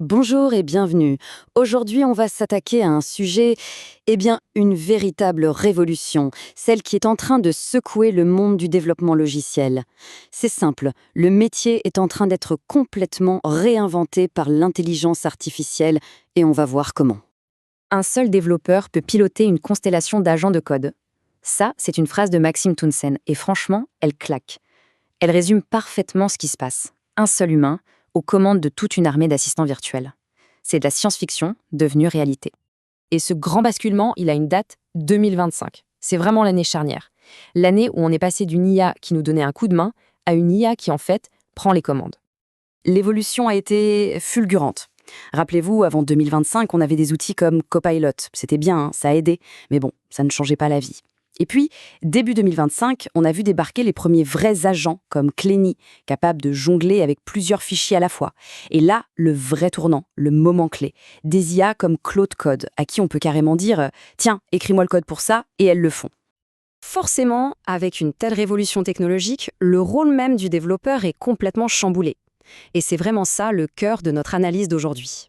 Bonjour et bienvenue. Aujourd'hui, on va s'attaquer à un sujet, une véritable révolution, celle qui est en train de secouer le monde du développement logiciel. C'est simple, le métier est en train d'être complètement réinventé par l'intelligence artificielle et on va voir comment. Un seul développeur peut piloter une constellation d'agents de code. Ça, c'est une phrase de Maxime Townsend, et franchement, elle claque. Elle résume parfaitement ce qui se passe. Un seul humain, aux commandes de toute une armée d'assistants virtuels. C'est de la science-fiction devenue réalité. Et ce grand basculement, il a une date 2025. C'est vraiment l'année charnière. L'année où on est passé d'une IA qui nous donnait un coup de main à une IA qui, en fait, prend les commandes. L'évolution a été fulgurante. Rappelez-vous, avant 2025, on avait des outils comme Copilot. C'était bien, hein, ça a aidé, mais bon, ça ne changeait pas la vie. Et puis, début 2025, on a vu débarquer les premiers vrais agents comme Clény, capables de jongler avec plusieurs fichiers à la fois. Et là, le vrai tournant, le moment clé. Des IA comme Claude Code, à qui on peut carrément dire Tiens, écris-moi le code pour ça », et elles le font. Forcément, avec une telle révolution technologique, le rôle même du développeur est complètement chamboulé. Et c'est vraiment ça le cœur de notre analyse d'aujourd'hui.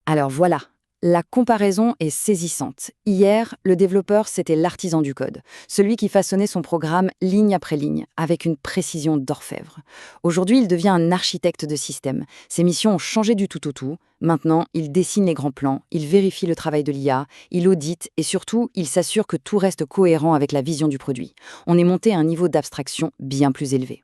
Alors voilà, la comparaison est saisissante. Hier, le développeur, c'était l'artisan du code, celui qui façonnait son programme ligne après ligne, avec une précision d'orfèvre. Aujourd'hui, il devient un architecte de système. Ses missions ont changé du tout au tout. Maintenant, il dessine les grands plans, il vérifie le travail de l'IA, il audite et surtout, il s'assure que tout reste cohérent avec la vision du produit. On est monté à un niveau d'abstraction bien plus élevé.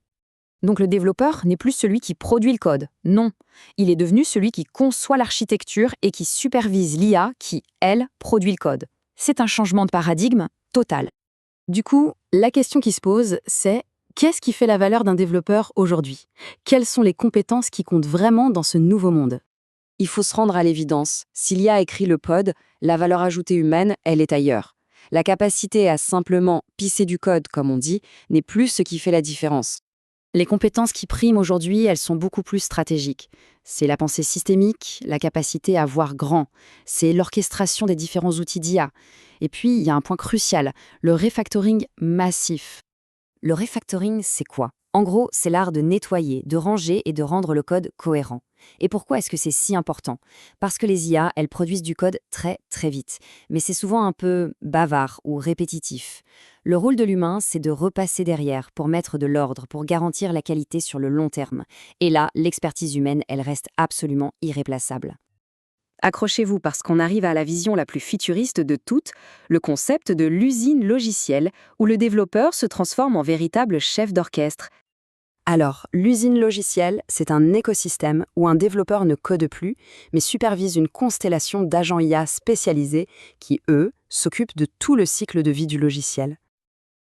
Donc le développeur n'est plus celui qui produit le code. Non, il est devenu celui qui conçoit l'architecture et qui supervise l'IA qui, elle, produit le code. C'est un changement de paradigme total. Du coup, la question qui se pose, c'est qu'est-ce qui fait la valeur d'un développeur aujourd'hui? Quelles sont les compétences qui comptent vraiment dans ce nouveau monde? Il faut se rendre à l'évidence. Si l'IA écrit le code, la valeur ajoutée humaine, elle est ailleurs. La capacité à simplement pisser du code, comme on dit, n'est plus ce qui fait la différence. Les compétences qui priment aujourd'hui, elles sont beaucoup plus stratégiques. C'est la pensée systémique, la capacité à voir grand. C'est l'orchestration des différents outils d'IA. Et puis, il y a un point crucial, le refactoring massif. Le refactoring, c'est quoi? En gros, c'est l'art de nettoyer, de ranger et de rendre le code cohérent. Et pourquoi est-ce que c'est si important? Parce que les IA, elles produisent du code très très vite. Mais c'est souvent un peu bavard ou répétitif. Le rôle de l'humain, c'est de repasser derrière pour mettre de l'ordre, pour garantir la qualité sur le long terme. Et là, l'expertise humaine, elle reste absolument irréplaçable. Accrochez-vous parce qu'on arrive à la vision la plus futuriste de toutes, le concept de l'usine logicielle, où le développeur se transforme en véritable chef d'orchestre. Alors, l'usine logicielle, c'est un écosystème où un développeur ne code plus, mais supervise une constellation d'agents IA spécialisés qui, eux, s'occupent de tout le cycle de vie du logiciel.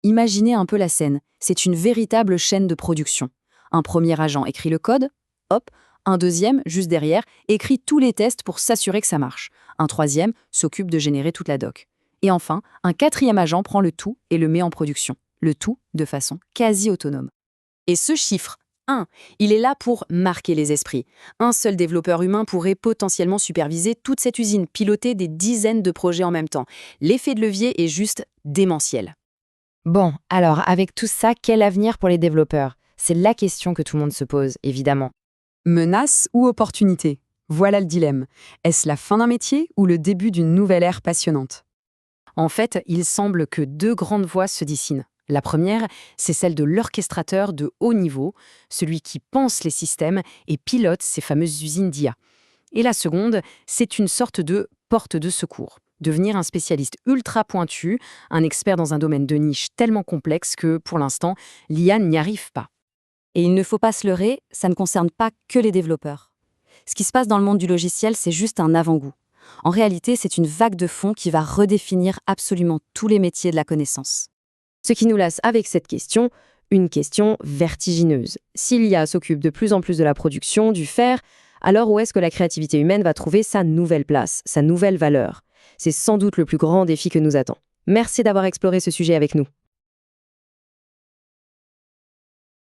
Imaginez un peu la scène, c'est une véritable chaîne de production. Un premier agent écrit le code, hop, un deuxième, juste derrière, écrit tous les tests pour s'assurer que ça marche. Un troisième s'occupe de générer toute la doc. Et enfin, un quatrième agent prend le tout et le met en production. Le tout de façon quasi autonome. Et ce chiffre, 1, il est là pour marquer les esprits. Un seul développeur humain pourrait potentiellement superviser toute cette usine, piloter des dizaines de projets en même temps. L'effet de levier est juste démentiel. Bon, alors avec tout ça, quel avenir pour les développeurs? C'est la question que tout le monde se pose, évidemment. Menace ou opportunité? Voilà le dilemme. Est-ce la fin d'un métier ou le début d'une nouvelle ère passionnante? En fait, il semble que deux grandes voies se dessinent. La première, c'est celle de l'orchestrateur de haut niveau, celui qui pense les systèmes et pilote ces fameuses usines d'IA. Et la seconde, c'est une sorte de porte de secours. Devenir un spécialiste ultra pointu, un expert dans un domaine de niche tellement complexe que, pour l'instant, l'IA n'y arrive pas. Et il ne faut pas se leurrer, ça ne concerne pas que les développeurs. Ce qui se passe dans le monde du logiciel, c'est juste un avant-goût. En réalité, c'est une vague de fond qui va redéfinir absolument tous les métiers de la connaissance. Ce qui nous laisse avec cette question, une question vertigineuse. Si l'IA s'occupe de plus en plus de la production, du faire, alors où est-ce que la créativité humaine va trouver sa nouvelle place, sa nouvelle valeur? C'est sans doute le plus grand défi que nous attend. Merci d'avoir exploré ce sujet avec nous.